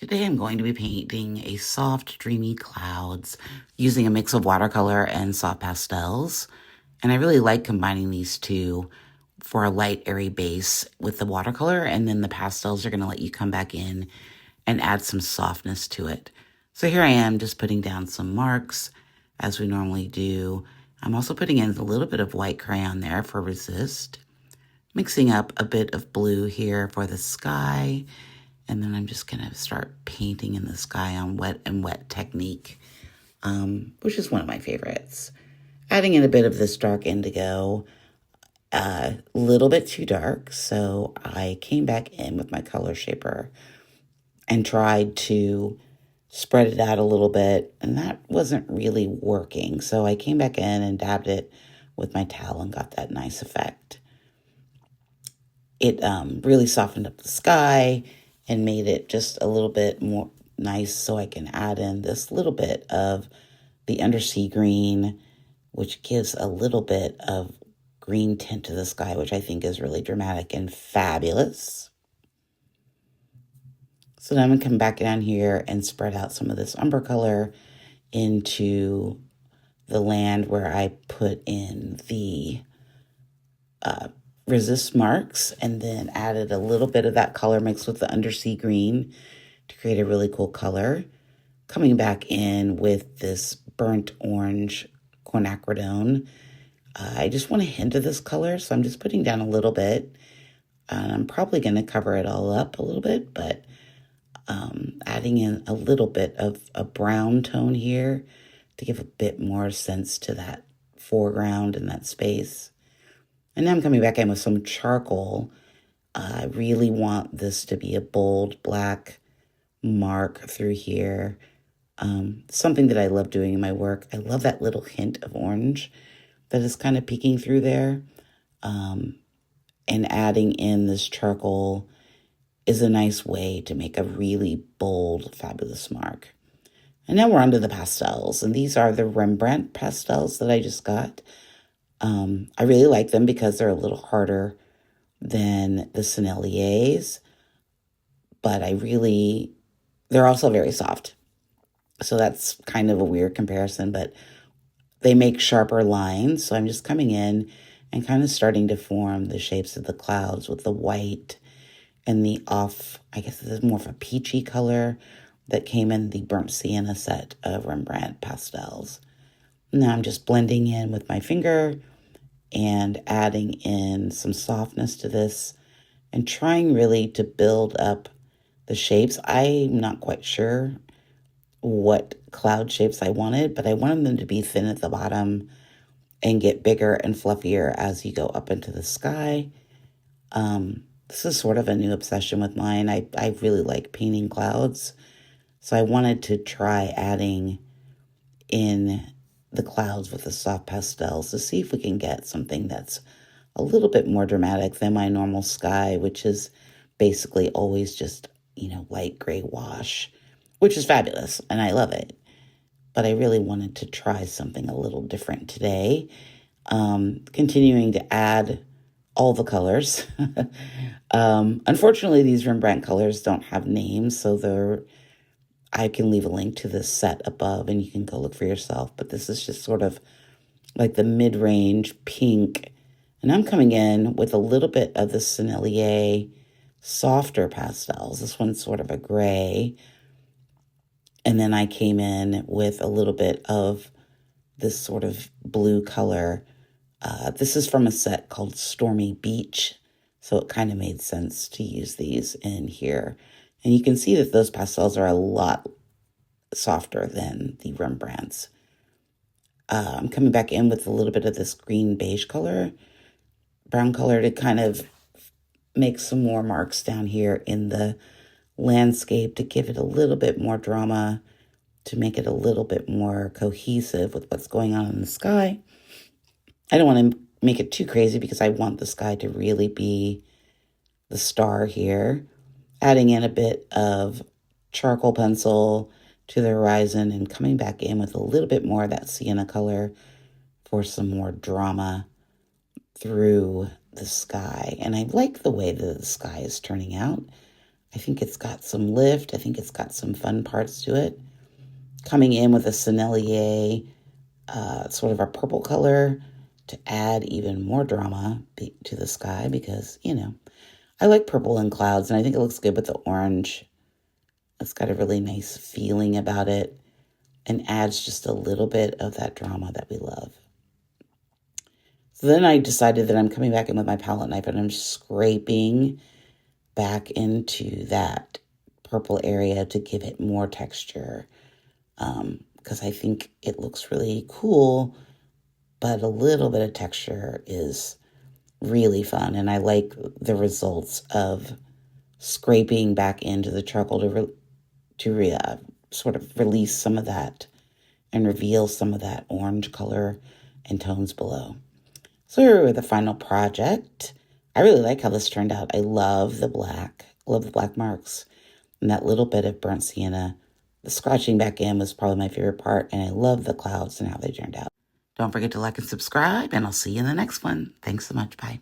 Today I'm going to be painting a soft, dreamy clouds using a mix of watercolor and soft pastels. And I really like combining these two for a light, airy base with the watercolor, and then the pastels are going to let you come back in and add some softness to it. So here I am just putting down some marks as we normally do. I'm also putting in a little bit of white crayon there for resist, mixing up a bit of blue here for the sky. And then I'm just going to start painting in the sky on wet and wet technique, which is one of my favorites. Adding in a bit of this dark indigo, a little bit too dark, so I came back in with my color shaper and tried to spread it out a little bit, and that wasn't really working. So I came back in and dabbed it with my towel and got that nice effect. It really softened up the sky and made it just a little bit more nice, so I can add in this little bit of the undersea green, which gives a little bit of green tint to the sky, which I think is really dramatic and fabulous. So then I'm going to come back down here and spread out some of this umber color into the land where I put in the resist marks, and then added a little bit of that color mixed with the undersea green to create a really cool color. Coming back in with this burnt orange quinacridone. I just want a hint of this color, so I'm just putting down a little bit. And I'm probably going to cover it all up a little bit, but adding in a little bit of a brown tone here to give a bit more sense to that foreground and that space. And now I'm coming back in with some charcoal. I really want this to be a bold black mark through here. Something that I love doing in my work. I love that little hint of orange that is kind of peeking through there. And adding in this charcoal is a nice way to make a really bold, fabulous mark. And now we're onto the pastels. And these are the Rembrandt pastels that I just got. I really like them because they're a little harder than the Senneliers, but they're also very soft. So that's kind of a weird comparison, but they make sharper lines. So I'm just coming in and kind of starting to form the shapes of the clouds with the white and the I guess this is more of a peachy color that came in the burnt sienna set of Rembrandt pastels. Now I'm just blending in with my finger and adding in some softness to this and trying really to build up the shapes. I'm not quite sure what cloud shapes I wanted, but I wanted them to be thin at the bottom and get bigger and fluffier as you go up into the sky. This is sort of a new obsession with mine. I really like painting clouds, so I wanted to try adding in the clouds with the soft pastels to see if we can get something that's a little bit more dramatic than my normal sky, which is basically always just, light gray wash, which is fabulous and I love it. But I really wanted to try something a little different today. Continuing to add all the colors. Unfortunately, these Rembrandt colors don't have names, so I can leave a link to this set above and you can go look for yourself. But this is just sort of like the mid-range pink. And I'm coming in with a little bit of the Sennelier softer pastels. This one's sort of a gray. And then I came in with a little bit of this sort of blue color. This is from a set called Stormy Beach. So it kind of made sense to use these in here. And you can see that those pastels are a lot softer than the Rembrandts. I'm coming back in with a little bit of this green beige color, brown color, to kind of make some more marks down here in the landscape to give it a little bit more drama, to make it a little bit more cohesive with what's going on in the sky. I don't want to make it too crazy because I want the sky to really be the star here. Adding in a bit of charcoal pencil to the horizon and coming back in with a little bit more of that sienna color for some more drama through the sky. And I like the way that the sky is turning out. I think it's got some lift. I think it's got some fun parts to it. Coming in with a Sennelier, sort of a purple color to add even more drama to the sky because, you know, I like purple in clouds and I think it looks good with the orange. It's got a really nice feeling about it and adds just a little bit of that drama that we love. So then I decided that I'm coming back in with my palette knife and I'm scraping back into that purple area to give it more texture. Because I think it looks really cool, but a little bit of texture is really fun. And I like the results of scraping back into the charcoal to sort of release some of that and reveal some of that orange color and tones below. So here with the final project. I really like how this turned out. I love the black. Love the black marks. And that little bit of burnt sienna. The scratching back in was probably my favorite part. And I love the clouds and how they turned out. Don't forget to like and subscribe. And I'll see you in the next one. Thanks so much. Bye.